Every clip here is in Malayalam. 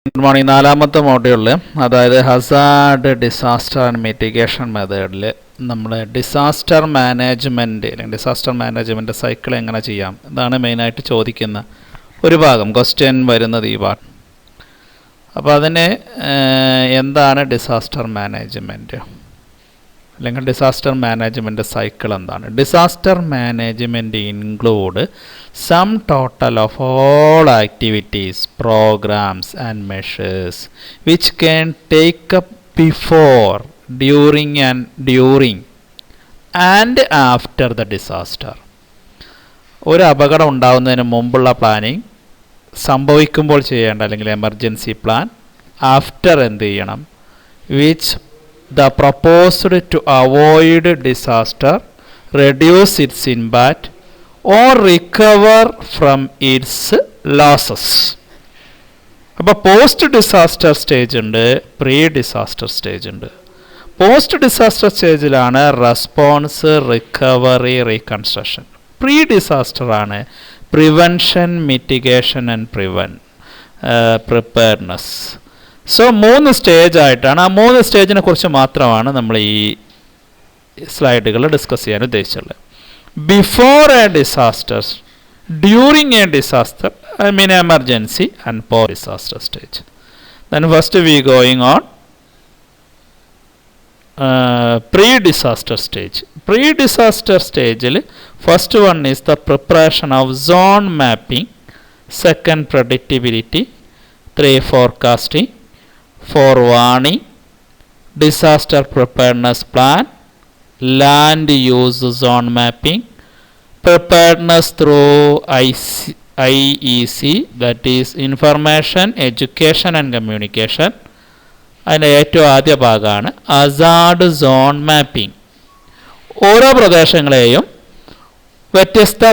Good morning. നാലാമത്തെ മോഡ്യൂളിൽ, അതായത് ഹസാർഡ് ഡിസാസ്റ്റർ ആൻഡ് മിറ്റിഗേഷൻ മെത്തേഡിൽ നമ്മൾ ഡിസാസ്റ്റർ മാനേജ്മെൻറ്റ് അല്ലെങ്കിൽ ഡിസാസ്റ്റർ മാനേജ്മെൻറ്റ് സൈക്കിൾ എങ്ങനെ ചെയ്യാം ഇതാണ് മെയിനായിട്ട് ചോദിക്കുന്ന ഒരു ഭാഗം. ക്വസ്റ്റ്യൻ വരുന്നത് ഈ ഭാഗം. അപ്പോൾ അതിന് എന്താണ് ഡിസാസ്റ്റർ മാനേജ്മെൻറ്റ് അല്ലെങ്കിൽ ഡിസാസ്റ്റർ മാനേജ്മെൻറ്റ് സൈക്കിൾ എന്താണ്? Disaster management include sum total of all activities, programmes and measures which can take up before, during and after the disaster. ഒരു അപകടം ഉണ്ടാകുന്നതിന് മുമ്പുള്ള പ്ലാനിങ്, സംഭവിക്കുമ്പോൾ ചെയ്യേണ്ട അല്ലെങ്കിൽ എമർജൻസി പ്ലാൻ, ആഫ്റ്റർ എന്ത് ചെയ്യണം, which the proposed to avoid disaster, reduce its impact or recover from its losses. അപ്പോൾ പോസ്റ്റ് ഡിസാസ്റ്റർ സ്റ്റേജ് ഉണ്ട്, പ്രീ ഡിസാസ്റ്റർ സ്റ്റേജ് ഉണ്ട്. പോസ്റ്റ് ഡിസാസ്റ്റർ സ്റ്റേജിലാണ് response, recovery, reconstruction. Pre disaster ആണ് prevention, mitigation and preparedness. So 3 stage ആയിട്ടാണ്. ആ 3 സ്റ്റേജിനെ കുറിച്ച് മാത്രമാണ് നമ്മൾ ഈ സ്ലൈഡുകൾ ഡിസ്കസ് ചെയ്യാൻ ഉദ്ദേശിച്ചുള്ളത്. Before a disaster, during a disaster, I mean emergency, and post disaster stage. Then first we going on pre disaster stage. Pre disaster സ്റ്റേജിൽ first one is the preparation of zone mapping, second predictability, 3 forecasting, 4 warning, disaster preparedness plan, land use zone mapping, preparedness through IEC, that is information, education and communication. അതിൻ്റെ ഏറ്റവും ആദ്യ ഭാഗമാണ് ഹസാർഡ് സോൺ മാപ്പിംഗ്. ഓരോ പ്രദേശങ്ങളെയും വ്യത്യസ്ത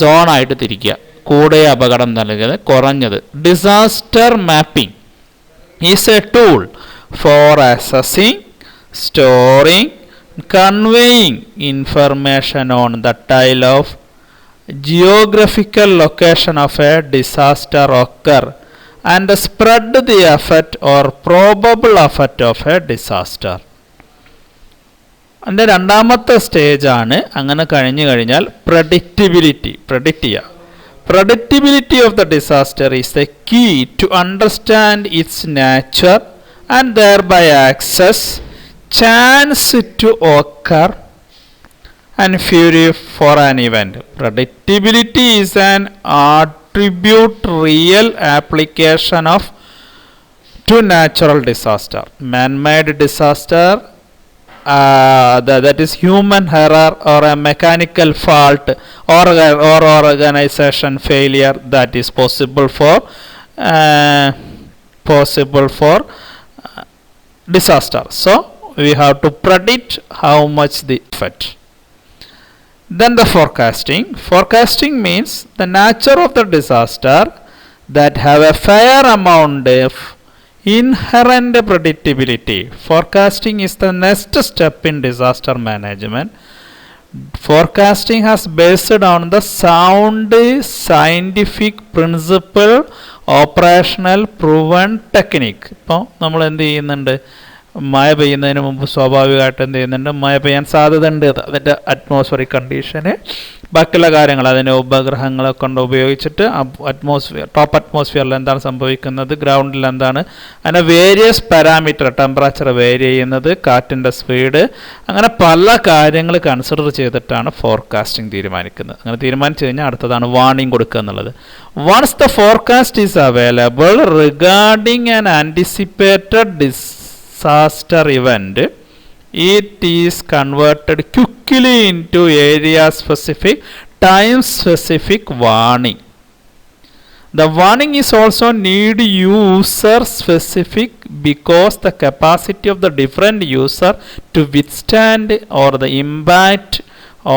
സോണായിട്ട് തിരിക്കുക, കൂടിയ അപകടം നൽകുന്നത്, കുറഞ്ഞത്. Disaster mapping is a tool for assessing, storing, conveying information on the tile of geographical location of a disaster occur and spread the effect or probable effect of a disaster. അതിൻ്റെ രണ്ടാമത്തെ സ്റ്റേജാണ്. അങ്ങനെ കഴിഞ്ഞു കഴിഞ്ഞാൽ പ്രഡിക്റ്റബിലിറ്റി, പ്രഡിക്റ്റ് ചെയ്യുക. Predictability of the disaster is the key to understand its nature and thereby access chance to occur and fury for an event. Predictability is an attribute real application of to natural disaster. Man-made disaster, that is human error or a mechanical fault or organization failure that is possible for disaster. So we have to predict how much the effect. Then the forecasting means the nature of the disaster that have a fair amount of inherent predictability. Forecasting is the next step in disaster management. Forecasting has based on the sound scientific principle, operational proven technique. ഇപ്പോൾ നമ്മൾ എന്ത് ചെയ്യുന്നുണ്ട്, മഴ പെയ്യുന്നതിന് മുമ്പ് സ്വാഭാവികമായിട്ട് എന്ത് ചെയ്യുന്നുണ്ട്, മഴ പെയ്യാൻ സാധ്യതയുണ്ട്. അതിൻ്റെ അറ്റ്മോസ്ഫിയറിക് കണ്ടീഷന്, ബാക്കിയുള്ള കാര്യങ്ങൾ അതിൻ്റെ ഉപഗ്രഹങ്ങളെ കൊണ്ട് ഉപയോഗിച്ചിട്ട് ടോപ്പ് അറ്റ്മോസ്ഫിയറിൽ എന്താണ് സംഭവിക്കുന്നത്, ഗ്രൗണ്ടിൽ എന്താണ്, അതിൻ്റെ വേരിയസ് പാരാമീറ്റർ, ടെമ്പറേച്ചർ വേരി ചെയ്യുന്നത്, കാറ്റിൻ്റെ സ്പീഡ്, അങ്ങനെ പല കാര്യങ്ങൾ കൺസിഡർ ചെയ്തിട്ടാണ് ഫോർകാസ്റ്റിംഗ് തീരുമാനിക്കുന്നത്. അങ്ങനെ തീരുമാനിച്ചു കഴിഞ്ഞാൽ അടുത്തതാണ് വാർണിംഗ് കൊടുക്കുക എന്നുള്ളത്. Once the forecast is available regarding an anticipated disaster event, it is converted quickly into area specific, time specific warning. The warning is also need user specific because the capacity of the different user to withstand or the impact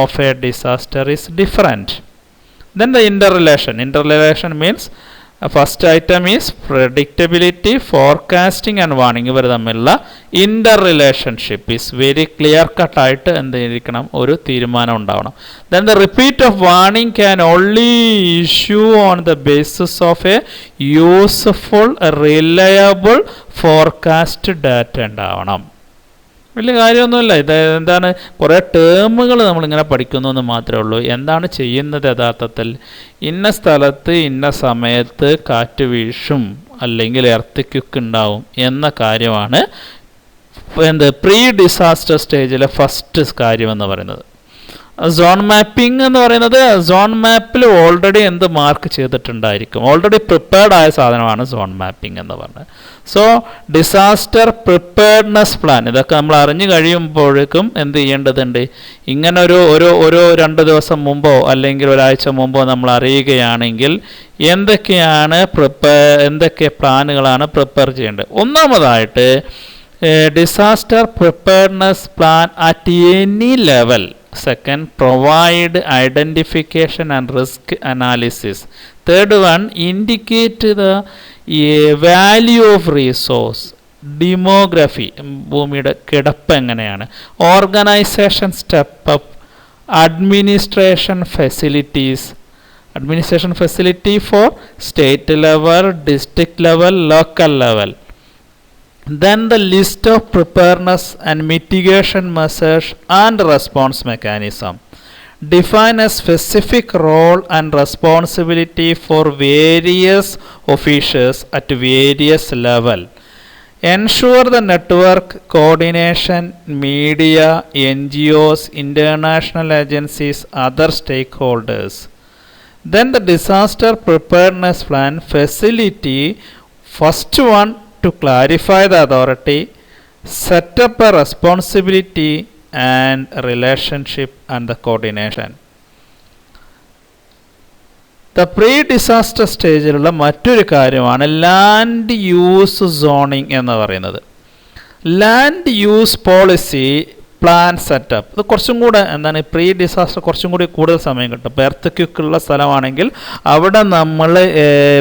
of a disaster is different. Then the interrelation means First item is predictability, forecasting and warning. ഇവർ തമ്മിലുള്ള interrelationship is very clear cut ആയിട്ട് എന്തായിരിക്കണം, ഒരു തീരുമാനം ഉണ്ടാവണം. Then the repeat of warning can only issue on the basis of a useful, reliable forecast data ഉണ്ടാവണം. വലിയ കാര്യമൊന്നുമില്ല. ഇത് എന്താണ്, കുറേ ടേമുകൾ നമ്മളിങ്ങനെ പഠിക്കുന്നു എന്ന് മാത്രമേ ഉള്ളൂ. എന്താണ് ചെയ്യുന്നത് യഥാർത്ഥത്തിൽ? ഇന്ന സ്ഥലത്ത് ഇന്ന സമയത്ത് കാറ്റ് വീശും അല്ലെങ്കിൽ എർത്ത് ഉണ്ടാവും എന്ന കാര്യമാണ് പ്രീ ഡിസാസ്റ്റർ സ്റ്റേജിലെ ഫസ്റ്റ് കാര്യമെന്ന് പറയുന്നത്. സോൺ മാപ്പിംഗ് എന്ന് പറയുന്നത്, സോൺ മാപ്പിൽ ഓൾറെഡി എന്ത് മാർക്ക് ചെയ്തിട്ടുണ്ടായിരിക്കും, ഓൾറെഡി പ്രിപ്പയർഡ് ആയ സാധനമാണ് സോൺ മാപ്പിംഗ് എന്ന് പറഞ്ഞത്. സോ ഡിസാസ്റ്റർ പ്രിപ്പയർഡ്നെസ് പ്ലാൻ ഇതൊക്കെ നമ്മൾ അറിഞ്ഞു കഴിയുമ്പോഴേക്കും എന്ത് ചെയ്യേണ്ടതുണ്ട്, ഇങ്ങനെ ഒരു 2 ദിവസം മുമ്പോ അല്ലെങ്കിൽ ഒരാഴ്ച മുമ്പോ നമ്മൾ അറിയുകയാണെങ്കിൽ എന്തൊക്കെ പ്ലാനുകളാണ് പ്രിപ്പയർ ചെയ്യേണ്ടത്. ഒന്നാമതായിട്ട് disaster preparedness plan at any level. Second, provide identification and risk analysis. Third one, indicate the value of resource, demography, ഭൂമിയുടെ കിടപ്പ് എങ്ങനെയാണ്, organisation step up, administration facility for state level, district level, local level. Then the list of preparedness and mitigation measures and response mechanism. Define a specific role and responsibility for various officials at various level. Ensure the network coordination, media, NGOs, international agencies, other stakeholders. Then the disaster preparedness plan facility, first one, to clarify the authority, set up a responsibility and relationship and the coordination. The pre-disaster സ്റ്റേജിലുള്ള മറ്റൊരു കാര്യമാണ് ലാൻഡ് യൂസ് സോണിങ് എന്ന് പറയുന്നത്. Land use policy plan setup, ഇത് കുറച്ചും കൂടെ എന്താണ്, പ്രീ ഡിസാസ്റ്റർ കുറച്ചും കൂടി കൂടുതൽ സമയം കിട്ടും. ഇപ്പോൾ എർത്ത് സ്ഥലമാണെങ്കിൽ അവിടെ നമ്മൾ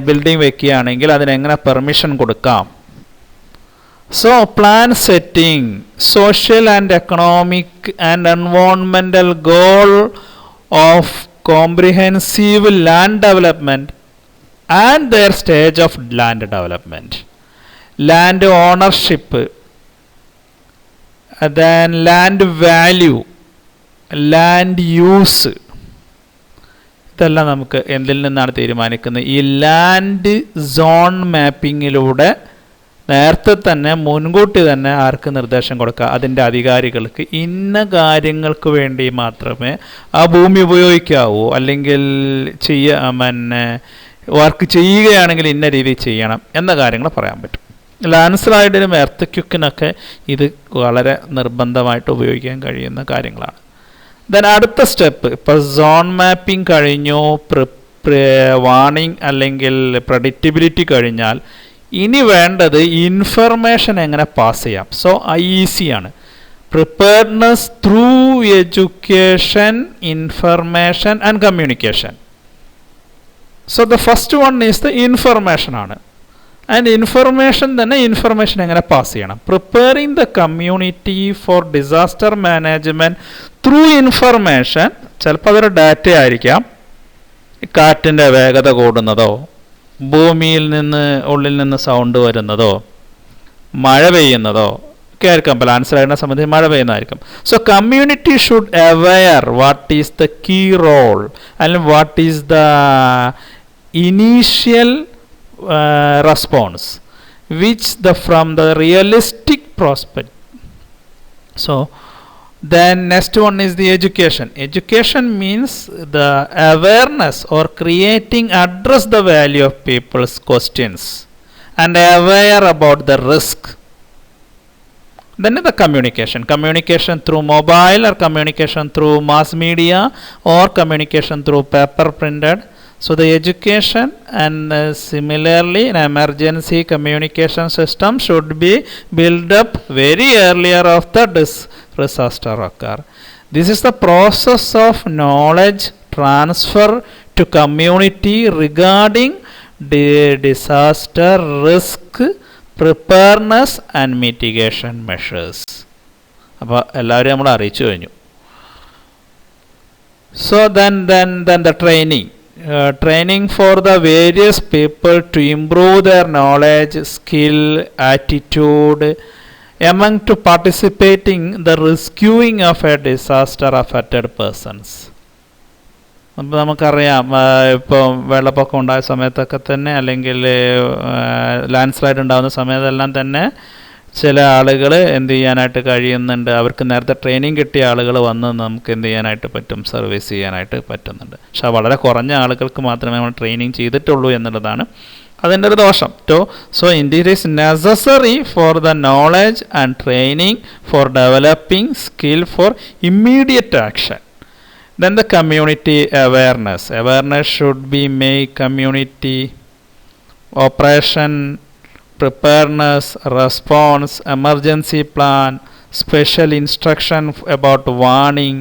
ബിൽഡിംഗ് വെക്കുകയാണെങ്കിൽ അതിനെങ്ങനെ പെർമിഷൻ കൊടുക്കാം. So plan setting, social and economic and environmental goal of comprehensive land development and their stage of land development. Land ownership, then land value, land use. ഇതെല്ലാം നമുക്ക് എന്തിൽ നിന്നാണ് തീരുമാനിക്കുന്നത്? ഈ ലാൻഡ് സോൺ മാപ്പിങ്ങിലൂടെ നേരത്തെ തന്നെ മുൻകൂട്ടി തന്നെ ആർക്ക് നിർദ്ദേശം കൊടുക്കുക, അതിൻ്റെ അധികാരികൾക്ക് ഇന്ന കാര്യങ്ങൾക്ക് വേണ്ടി മാത്രമേ ആ ഭൂമി ഉപയോഗിക്കാവൂ, അല്ലെങ്കിൽ വർക്ക് ചെയ്യുകയാണെങ്കിൽ ഇന്ന രീതിയിൽ ചെയ്യണം എന്ന കാര്യങ്ങൾ പറയാൻ പറ്റും. ലാൻഡ് സ്ലൈഡിനും എർത്ത് ഇത് വളരെ നിർബന്ധമായിട്ട് ഉപയോഗിക്കാൻ കഴിയുന്ന കാര്യങ്ങളാണ്. ദെൻ അടുത്ത സ്റ്റെപ്പ്, ഇപ്പോൾ സോൺ മാപ്പിംഗ് കഴിഞ്ഞു, വാണിംഗ് അല്ലെങ്കിൽ പ്രഡിക്റ്റബിലിറ്റി കഴിഞ്ഞാൽ ഇനി വേണ്ടത് ഇൻഫർമേഷൻ എങ്ങനെ പാസ് ചെയ്യാം. സോ IEC ആണ്, preparedness through education, information and communication. So the first one is the information ആണ്. ആൻഡ് ഇൻഫർമേഷൻ എങ്ങനെ പാസ് ചെയ്യണം. Preparing the community four disaster management through information. ചിലപ്പോൾ അതൊരു ഡാറ്റ ആയിരിക്കാം, കാറ്റിൻ്റെ വേഗത കൂടുന്നതോ, ഭൂമിയിൽ ഉള്ളിൽ നിന്ന് സൗണ്ട് വരുന്നതോ, മഴ പെയ്യുന്നതോ ഒക്കെ ആയിരിക്കാം. ഇപ്പോൾ ലാൻഡ് സ്ലൈഡിനെ സംബന്ധിച്ച് മഴ പെയ്യുന്നതായിരിക്കും. So community should aware what is the key role അല്ലെങ്കിൽ what is the initial response from the realistic prospect. So then next one is the education means the awareness or creating address the value of people's questions and aware about the risk. Then the communication through mobile or communication through mass media or communication through paper printed. So the education and similarly an emergency communication system should be built up very earlier of the disaster occur. This is the process of knowledge transfer to community regarding disaster risk preparedness and mitigation measures. അപ്പോൾ എല്ലാവരും നമ്മൾ അറിയിച്ചു കഴിഞ്ഞു. So then the training for the various people to improve their knowledge, skill, attitude among to participating the rescuing of a disaster affected persons. അപ്പോൾ നമുക്കറിയാം, ഇപ്പോൾ വെള്ളപ്പൊക്കം ഉണ്ടായ സമയത്തൊക്കെ തന്നെ, അല്ലെങ്കിൽ ലാൻഡ് സ്ലൈഡ് ഉണ്ടാകുന്ന സമയത്തെല്ലാം തന്നെ ചില ആളുകൾ എന്ത് ചെയ്യാനായിട്ട് കഴിയുന്നുണ്ട്, അവർക്ക് നേരത്തെ ട്രെയിനിങ് കിട്ടിയ ആളുകൾ വന്ന് നമുക്ക് എന്ത് ചെയ്യാനായിട്ട് പറ്റും, സർവീസ് ചെയ്യാനായിട്ട് പറ്റുന്നുണ്ട്. പക്ഷേ വളരെ കുറഞ്ഞ ആളുകൾക്ക് മാത്രമേ നമ്മൾ ട്രെയിനിങ് ചെയ്തിട്ടുള്ളൂ എന്നുള്ളതാണ് അതിൻ്റെ ഒരു ദോഷം. So it is necessary for the knowledge and training for developing skill for immediate action. Then the community awareness. Awareness should be made community operation, preparedness, response, emergency plan, special instruction about warning,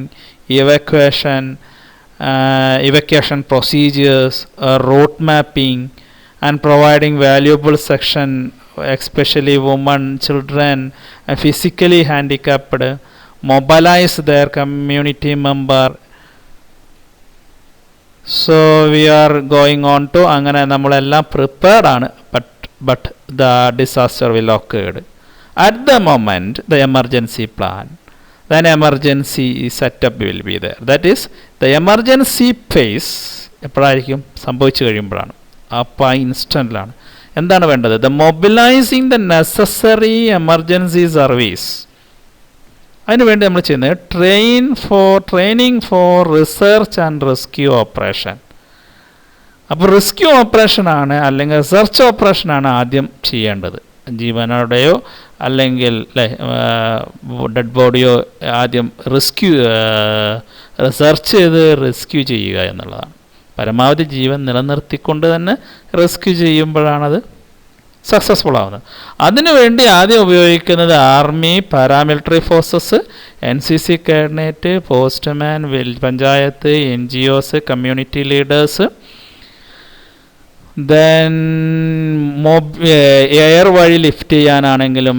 evacuation procedures, route mapping, and providing valuable section, especially women, children, and physically handicapped, mobilize their community member. So we are going on to അങ്ങനെ നമ്മളെല്ലാം പ്രിപ്പയർഡ് ആണ്, but the disaster will occur. At the moment the emergency plan, then emergency setup will be there. That is the emergency phase എപ്പോഴായിരിക്കും, സംഭവിച്ചു കഴിയുമ്പോഴാണ്, അപ്പോൾ ആ ഇൻസ്റ്റൻറ്റിലാണ്. എന്താണ് വേണ്ടത്? the mobilizing the necessary emergency service. അതിനുവേണ്ടി നമ്മൾ ചെയ്യുന്നത് training for research and rescue operation. അപ്പോൾ റെസ്ക്യൂ ഓപ്പറേഷനാണ് അല്ലെങ്കിൽ റിസർച്ച് ഓപ്പറേഷനാണ് ആദ്യം ചെയ്യേണ്ടത്. ജീവനോടെയോ അല്ലെങ്കിൽ ഡെഡ് ബോഡിയോ ആദ്യം റിസർച്ച് ചെയ്ത് റെസ്ക്യൂ ചെയ്യുക എന്നുള്ളതാണ്. പരമാവധി ജീവൻ നിലനിർത്തിക്കൊണ്ട് തന്നെ റെസ്ക്യൂ ചെയ്യുമ്പോഴാണത് സക്സസ്ഫുൾ ആവുന്നത്. അതിനുവേണ്ടി ആദ്യം ഉപയോഗിക്കുന്നത് army, paramilitary forces, NCC cadet, postman, panchayat, NGOs, community leaders. Then air വഴി ലിഫ്റ്റ് ചെയ്യാനാണെങ്കിലും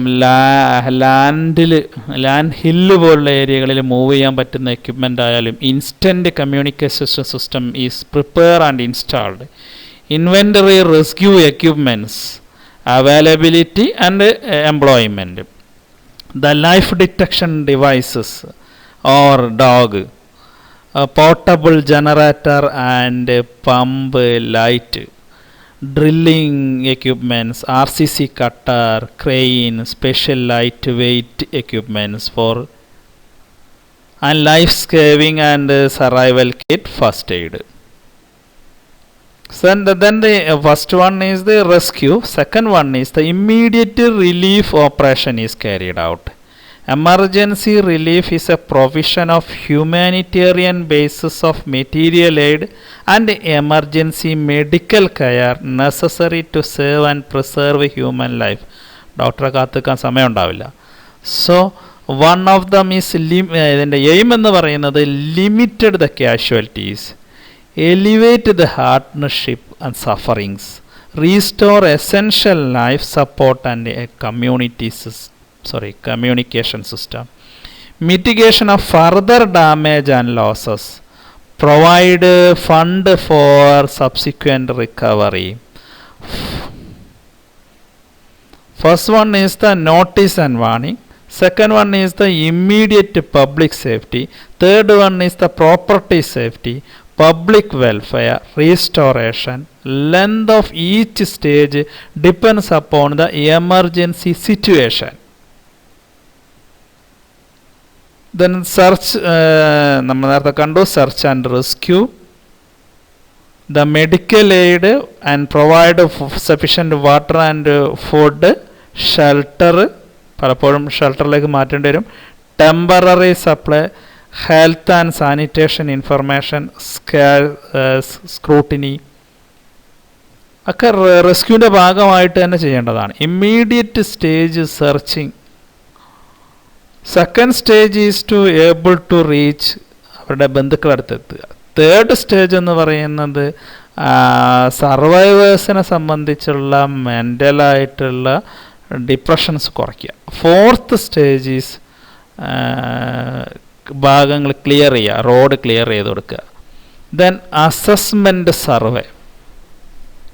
ലാൻഡ് ഹില്ല് പോലുള്ള ഏരിയകളിൽ മൂവ് ചെയ്യാൻ പറ്റുന്ന എക്യുപ്മെൻ്റ് ആയാലും instant communication system is prepare and installed. Inventory rescue equipments, availability and employment. The life detection devices or dog, portable generator and pump light, drilling equipments, RCC cutter, crane, special lightweight equipments for and life saving and survival kit, first aid. So then the first one is the rescue, second one is the immediate relief operation is carried out. Emergency relief is a provision of humanitarian basis of material aid and emergency medical care necessary to save and preserve human life. ഡോക്ടറെ കാത്തുക്കാൻ സമയം ഉണ്ടാവില്ല. So one of them is ഇതിൻ്റെ എയിം എന്ന് പറയുന്നത് limited the casualties, elevate the hardship and sufferings, restore essential life support and a communication system, mitigation of further damage and losses, provide fund for subsequent recovery. First one is the notice and warning, second one is the immediate public safety, third one is the property safety, public welfare, restoration. Length of each stage depends upon the emergency situation. Then search, നമ്മൾ നേരത്തെ കണ്ടു, search and rescue, the medical aid and provide sufficient water and food, shelter, പലപ്പോഴും ഷെൽട്ടറിലേക്ക് മാറ്റേണ്ടി വരും, temporary supply, health and sanitation information, scrutiny ഒക്കെ റെസ്ക്യൂവിൻ്റെ ഭാഗമായിട്ട് തന്നെ ചെയ്യേണ്ടതാണ്. Immediate stage searching. Second stage is to able to reach, അവരുടെ ബന്ധുക്കളടുത്തെത്തുക. തേർഡ് സ്റ്റേജ് എന്ന് പറയുന്നത് സർവൈവേഴ്സിനെ സംബന്ധിച്ചുള്ള മെൻ്റലായിട്ടുള്ള ഡിപ്രഷൻസ് കുറയ്ക്കുക. ഫോർത്ത് സ്റ്റേജ് ഈസ് ഭാഗങ്ങൾ ക്ലിയർ ചെയ്യുക, റോഡ് ക്ലിയർ ചെയ്ത് കൊടുക്കുക. Then assessment survey.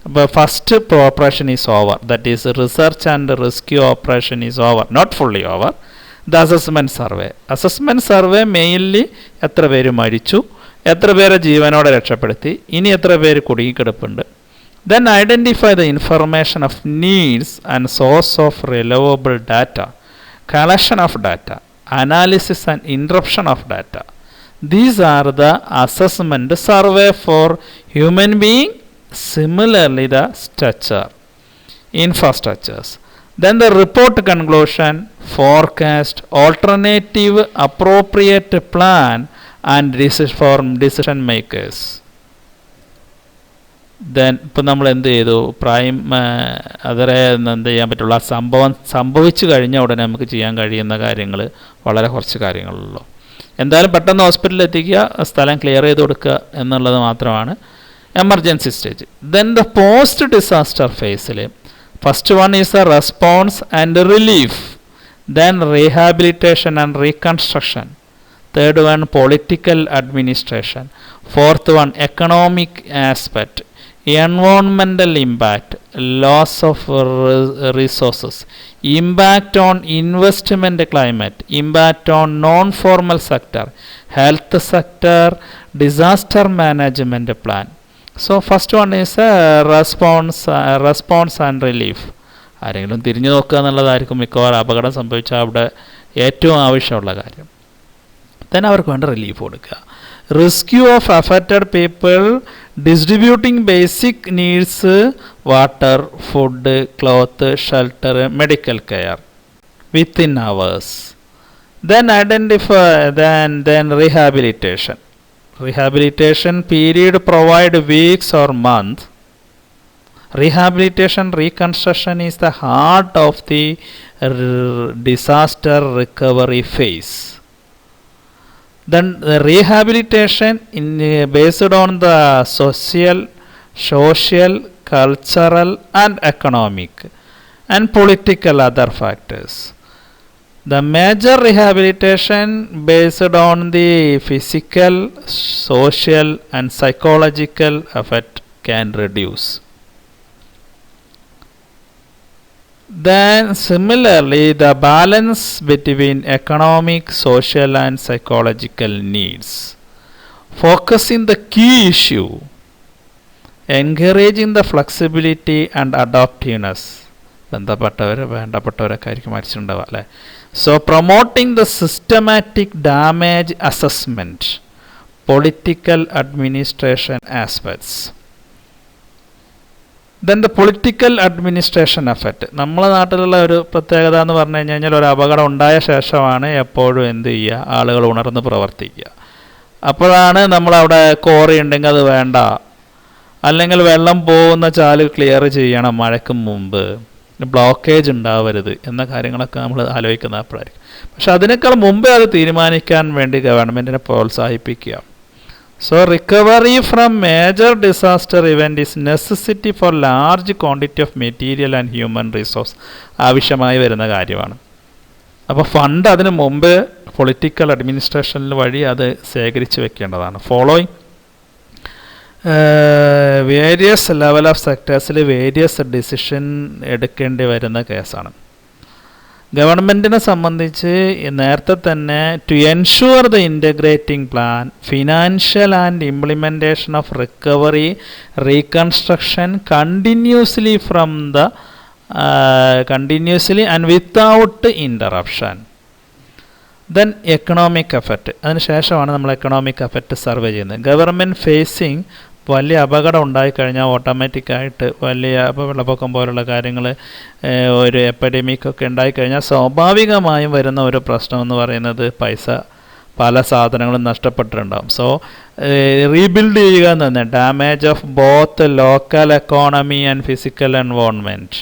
അപ്പോൾ first operation is over, that is research and rescue operation is over, not fully over. The assessment survey. Assessment survey mainly എത്ര പേര് മരിച്ചു, എത്ര പേരെ ജീവനോടെ രക്ഷപ്പെടുത്തി, ഇനി എത്ര പേര് കുടുങ്ങിക്കിടപ്പുണ്ട്. Then identify the information of needs and source of reliable data, collection of data, analysis and interruption of data. These are the assessment survey for human being. Similarly, the structure, infrastructures. Then the report conclusion, forecast, alternative, appropriate plan and decision makers. Then ഇപ്പം നമ്മൾ എന്ത് ചെയ്തു, അതരെ എന്ത് ചെയ്യാൻ പറ്റുള്ളൂ, ആ സംഭവിച്ചു കഴിഞ്ഞ ഉടനെ നമുക്ക് ചെയ്യാൻ കഴിയുന്ന കാര്യങ്ങൾ വളരെ കുറച്ച് കാര്യങ്ങളുള്ളൂ. എന്തായാലും പെട്ടെന്ന് ഹോസ്പിറ്റലിൽ എത്തിക്കുക, സ്ഥലം ക്ലിയർ ചെയ്ത് കൊടുക്കുക എന്നുള്ളത് മാത്രമാണ് emergency stage. Then the post disaster ഫേസിൽ first one is the response and relief, then rehabilitation and reconstruction, third one political administration, fourth one economic aspect, environmental impact, loss of resources, impact on investment climate, impact on non-formal sector, health sector, disaster management plan. So first one is response and relief. ആരെങ്കിലും തിരിഞ്ഞു നോക്കുക എന്നുള്ളതായിരിക്കും മിക്കവാറും അപകടം സംഭവിച്ചാൽ അവിടെ ഏറ്റവും ആവശ്യമുള്ള കാര്യം. then അവർക്ക് വേണ്ട റിലീഫ് കൊടുക്കുക. rescue of affected people, distributing basic needs, water, food, cloth, shelter, medical care within hours. Then identify, then rehabilitation. Rehabilitation period provide weeks or month. Rehabilitation reconstruction is the heart of the disaster recovery phase. Then the rehabilitation based on the social, cultural and economic and political other factors. The major rehabilitation based on the physical, social and psychological effect can reduce. Then similarly, the balance between economic, social and psychological needs, focusing the key issue, encouraging the flexibility and adaptiveness. So promoting the systematic damage assessment, political administration aspects. Then the political administration effect. നമ്മളെ നാട്ടിലുള്ള ഒരു പ്രത്യേകത എന്ന് പറഞ്ഞു കഴിഞ്ഞാൽ ഒരു അപകടം ഉണ്ടായ ശേഷമാണ് എപ്പോഴും എന്ത് ചെയ്യുക, ആളുകൾ ഉണർന്ന് പ്രവർത്തിക്കുക. അപ്പോഴാണ് നമ്മളവിടെ കോറി ഉണ്ടെങ്കിൽ അത് വേണ്ട, അല്ലെങ്കിൽ വെള്ളം പോകുന്ന ചാല് ക്ലിയർ ചെയ്യണം മഴയ്ക്ക് മുമ്പ്, ബ്ലോക്കേജ് ഉണ്ടാവരുത് എന്ന കാര്യങ്ങളൊക്കെ നമ്മൾ ആലോചിക്കുന്ന അപ്പോഴായിരിക്കും. പക്ഷെ അതിനേക്കാൾ മുമ്പേ അത് തീരുമാനിക്കാൻ വേണ്ടി ഗവൺമെൻറ്റിനെ പ്രോത്സാഹിപ്പിക്കുക. So recovery from major disaster event is necessity for large quantity of material and human resource. ആവശ്യമായി വരുന്ന കാര്യമാണ്. അപ്പോൾ ഫണ്ട് അതിന് മുമ്പ് പൊളിറ്റിക്കൽ അഡ്മിനിസ്ട്രേഷനിൽ വഴി അത് ശേഖരിച്ച് വെക്കേണ്ടതാണ്. ഫോളോയിങ് വേരിയസ് ലെവൽ ഓഫ് സെക്ടേഴ്സിൽ വേരിയസ് ഡിസിഷൻ എടുക്കേണ്ടി വരുന്ന കേസാണ്. ഗവൺമെൻറ്റിനെ സംബന്ധിച്ച് നേരത്തെ തന്നെ to ensure the integrating plan, financial and implementation of recovery, reconstruction continuously and without interruption. Then economic effect, അതിന് ശേഷമാണ് നമ്മൾ എക്കണോമിക് എഫക്റ്റ് സർവേ ചെയ്യുന്നത്. ഗവൺമെൻറ് ഫേസിങ് വലിയ അപകടം ഉണ്ടായിക്കഴിഞ്ഞാൽ ഓട്ടോമാറ്റിക്കായിട്ട് വലിയ വെള്ളപ്പൊക്കം പോലുള്ള കാര്യങ്ങൾ, ഒരു എപ്പിഡമിക് ഒക്കെ ഉണ്ടായിക്കഴിഞ്ഞാൽ സ്വാഭാവികമായും വരുന്ന ഒരു പ്രശ്നം എന്ന് പറയുന്നത് പൈസ, പല സാധനങ്ങളും നഷ്ടപ്പെട്ടിട്ടുണ്ടാകും. സോ റീബിൽഡ് ചെയ്യുക എന്ന് പറഞ്ഞാൽ damage of both local economy and physical environment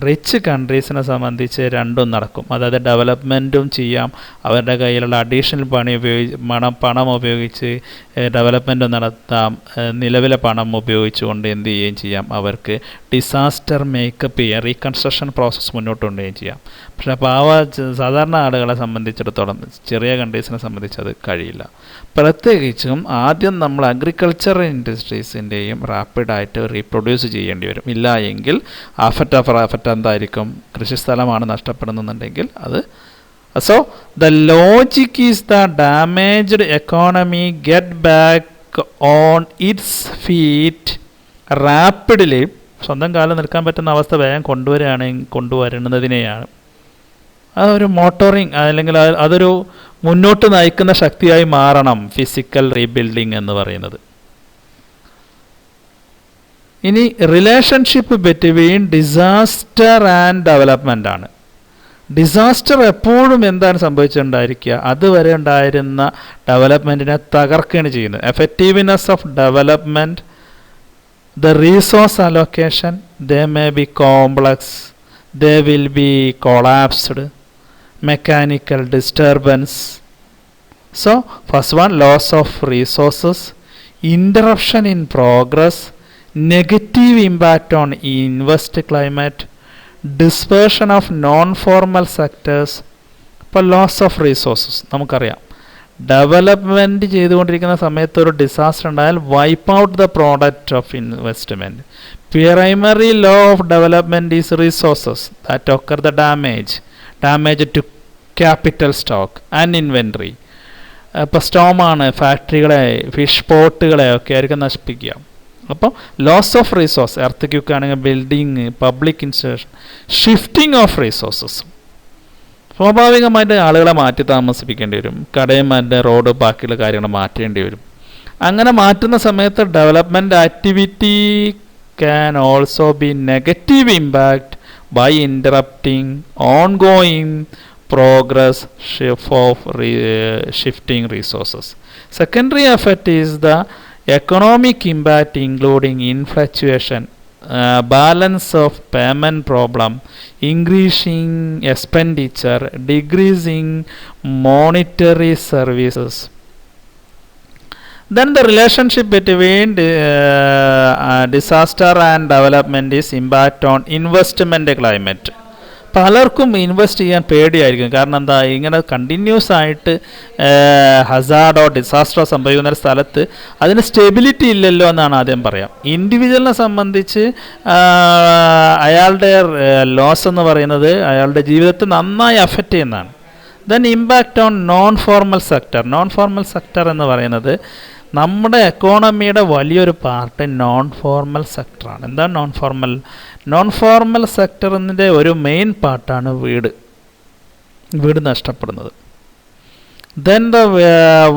rich കൺട്രീസിനെ സംബന്ധിച്ച് രണ്ടും നടക്കും. അതായത് ഡെവലപ്മെൻറ്റും ചെയ്യാം, അവരുടെ കയ്യിലുള്ള അഡീഷണൽ പണം ഉപയോഗിച്ച് ഡെവലപ്മെൻറ്റും നടത്താം, നിലവിലെ പണം ഉപയോഗിച്ചുകൊണ്ട് എന്ത് ചെയ്യുകയും ചെയ്യാം, അവർക്ക് ഡിസാസ്റ്റർ മേക്കപ്പ് ചെയ്യാം, റീകൺസ്ട്രക്ഷൻ പ്രോസസ്സ് മുന്നോട്ട് കൊണ്ടുപോവുകയും ചെയ്യാം. പക്ഷേ സാധാരണ ആളുകളെ സംബന്ധിച്ചിടത്തോളം, ചെറിയ കൺട്രീസിനെ സംബന്ധിച്ച് അത് കഴിയില്ല. പ്രത്യേകിച്ചും ആദ്യം നമ്മൾ അഗ്രികൾച്ചർ ഇൻഡസ്ട്രീസിൻ്റെയും റാപ്പിഡായിട്ട് റീപ്രൊഡ്യൂസ് ചെയ്യേണ്ടി വരും. ഇല്ല എങ്കിൽ ആഫറ്റ് എന്തായിരിക്കും, കൃഷിസ്ഥലമാണ് നഷ്ടപ്പെടുന്നുണ്ടെങ്കിൽ അത്. So the logic is the damaged economy get back on its feet rapidly. സ്വന്തം കാലം നിൽക്കാൻ പറ്റുന്ന അവസ്ഥ വേഗം കൊണ്ടുവരുന്നതിനെയാണ് അതൊരു മോട്ടോറിങ്, അല്ലെങ്കിൽ അതൊരു മുന്നോട്ട് നയിക്കുന്ന ശക്തിയായി മാറണം ഫിസിക്കൽ റീബിൽഡിംഗ് എന്ന് പറയുന്നത്. ഇനി relationship between disaster and development ആണ്. ഡിസാസ്റ്റർ എപ്പോഴും എന്താണ് സംഭവിച്ചിട്ടുണ്ടായിരിക്കുക, അതുവരെ ഉണ്ടായിരുന്ന ഡെവലപ്മെൻറ്റിനെ തകർക്കുകയാണ് ചെയ്യുന്നത്. Effectiveness of development, the resource allocation, they may be complex, they will be collapsed, mechanical disturbance. So first one, loss of resources, interruption in progress, negative impact on invest climate, dispersion of non-formal sectors. ഇപ്പോൾ ലോസ് ഓഫ് റിസോഴ്സസ് നമുക്കറിയാം, ഡെവലപ്മെൻറ്റ് ചെയ്തുകൊണ്ടിരിക്കുന്ന സമയത്ത് ഒരു ഡിസാസ്റ്റർ ഉണ്ടായാൽ wipe out the product of investment. Primary low of development is resources that occur the damage to capital stock and inventory. ഇപ്പോൾ സ്റ്റോമാണ് ഫാക്ടറികളെ, ഫിഷ് പോട്ടുകളെ ഒക്കെ ആയിരിക്കും നശിപ്പിക്കുക. അപ്പോൾ loss of resource, earthquake ആണെങ്കിൽ building, public institution, shifting of resources. സ്വാഭാവികമായിട്ട് ആളുകളെ മാറ്റി താമസിപ്പിക്കേണ്ടി വരും, കടയും മറ്റേ റോഡ് ബാക്കിയുള്ള കാര്യങ്ങൾ മാറ്റേണ്ടി വരും. അങ്ങനെ മാറ്റുന്ന സമയത്ത് development activity can also be negative impact by interrupting ongoing progress of shifting resources. Secondary effect is the economic impact including inflation, balance of payment problem, increasing expenditure, decreasing monetary services. Then the relationship between disaster and development is impact on investment climate. പലർക്കും ഇൻവെസ്റ്റ് ചെയ്യാൻ പേടിയായിരിക്കും. കാരണം എന്താ, ഇങ്ങനെ കണ്ടിന്യൂസ് ആയിട്ട് ഹസാർഡോ ഡിസാസ്റ്ററോ സംഭവിക്കുന്ന ഒരു സ്ഥലത്ത് അതിന് സ്റ്റെബിലിറ്റി ഇല്ലല്ലോ എന്നാണ് ആദ്യം പറയാം. ഇൻഡിവിജ്വലിനെ സംബന്ധിച്ച് അയാളുടെ ലോസ് എന്ന് പറയുന്നത് അയാളുടെ ജീവിതത്തെ നന്നായി അഫക്റ്റ് ചെയ്യുന്നതാണ്. Then impact on non formal sector എന്ന് പറയുന്നത് നമ്മുടെ എക്കോണമിയുടെ വലിയൊരു പാർട്ട് നോൺ ഫോർമൽ സെക്ടറാണ്. എന്താണ് നോൺ ഫോർമൽ സെക്ടറിൻ്റെ ഒരു മെയിൻ പാർട്ടാണ് വീട് നഷ്ടപ്പെടുന്നത്. Then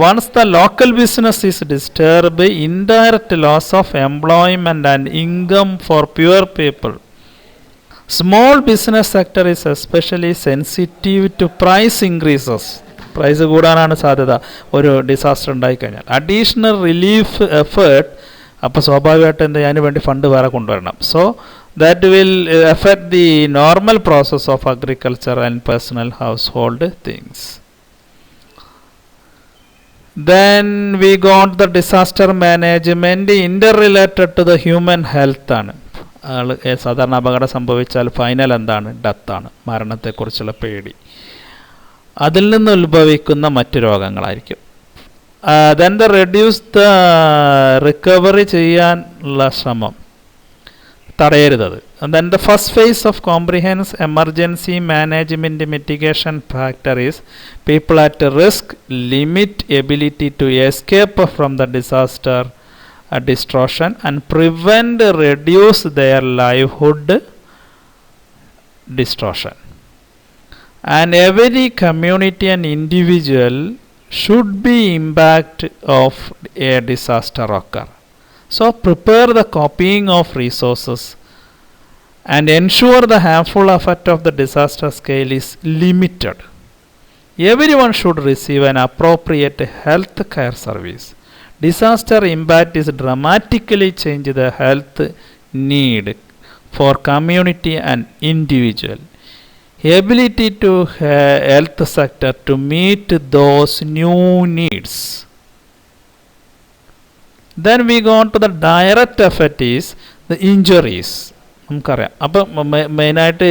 once the local business is disturb, indirect loss of employment and income for pure people. Small business sector is especially sensitive to price increases. Price കൂടാനാണ് സാധ്യത ഒരു ഡിസാസ്റ്റർ ഉണ്ടായിക്കഴിഞ്ഞാൽ. അഡീഷണൽ റിലീഫ് എഫേർട്ട്, അപ്പോൾ സ്വാഭാവികമായിട്ട് അതിന് വേണ്ടി ഫണ്ട് വേറെ കൊണ്ടുവരണം. So that will affect the normal process of agriculture and personal household things. Then we got the disaster management interrelated to the human health ആണ്. സാധാരണ അപകടം സംഭവിച്ചാൽ ഫൈനൽ എന്താണ്, ഡെത്താണ്, മരണത്തെക്കുറിച്ചുള്ള പേടി. അതിൽ നിന്ന് ഉത്ഭവിക്കുന്ന മറ്റു രോഗങ്ങളായിരിക്കും. Then the reduce the recovery ചെയ്യാനുള്ള ശ്രമം തടയരുതത്. Then the first phase of comprehensive emergency management mitigation factor is people at risk, limit ability to escape from the disaster distortion and prevent reduce their livelihood distortion. And every community and individual should be impact of a disaster occur. So prepare the copying of resources and ensure the harmful effect of the disaster scale is limited. Everyone should receive an appropriate health care service. Disaster impact is dramatically change the health need for community and individual. Ability to health sector to meet those new needs. Then we go on to the direct effect is the injuries. നമുക്കറിയാം. അപ്പം മെയിനായിട്ട്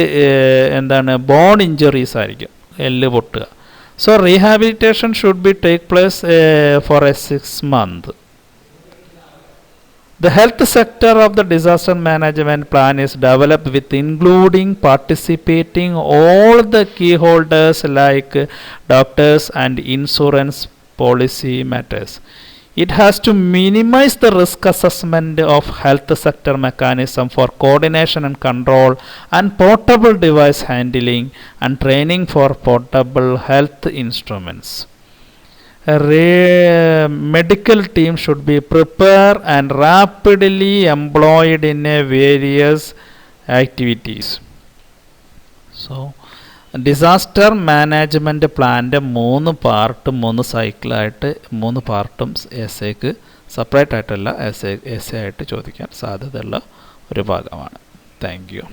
എന്താണ് ബോൺ ഇഞ്ചുറീസ് ആയിരിക്കും, എല്ല് പൊട്ടുക. So rehabilitation should be take place for a 6 month. The health sector of the disaster management plan is developed with including participating all the key holders like doctors and insurance policy matters. It has to minimize the risk assessment of health sector mechanism for coordination and control and portable device handling and training for portable health instruments. A medical team should be prepared and rapidly employed in various activities. So disaster management പ്ലാൻ്റെ 3 പാർട്ടും 3 സൈക്കിളായിട്ട് 3 പാർട്ടും എസ്സേക്ക് സെപ്പറേറ്റ് ആയിട്ടല്ല എസ്സേ ആയിട്ട് ചോദിക്കാൻ സാധ്യതയുള്ള ഒരു ഭാഗമാണ്. Thank you.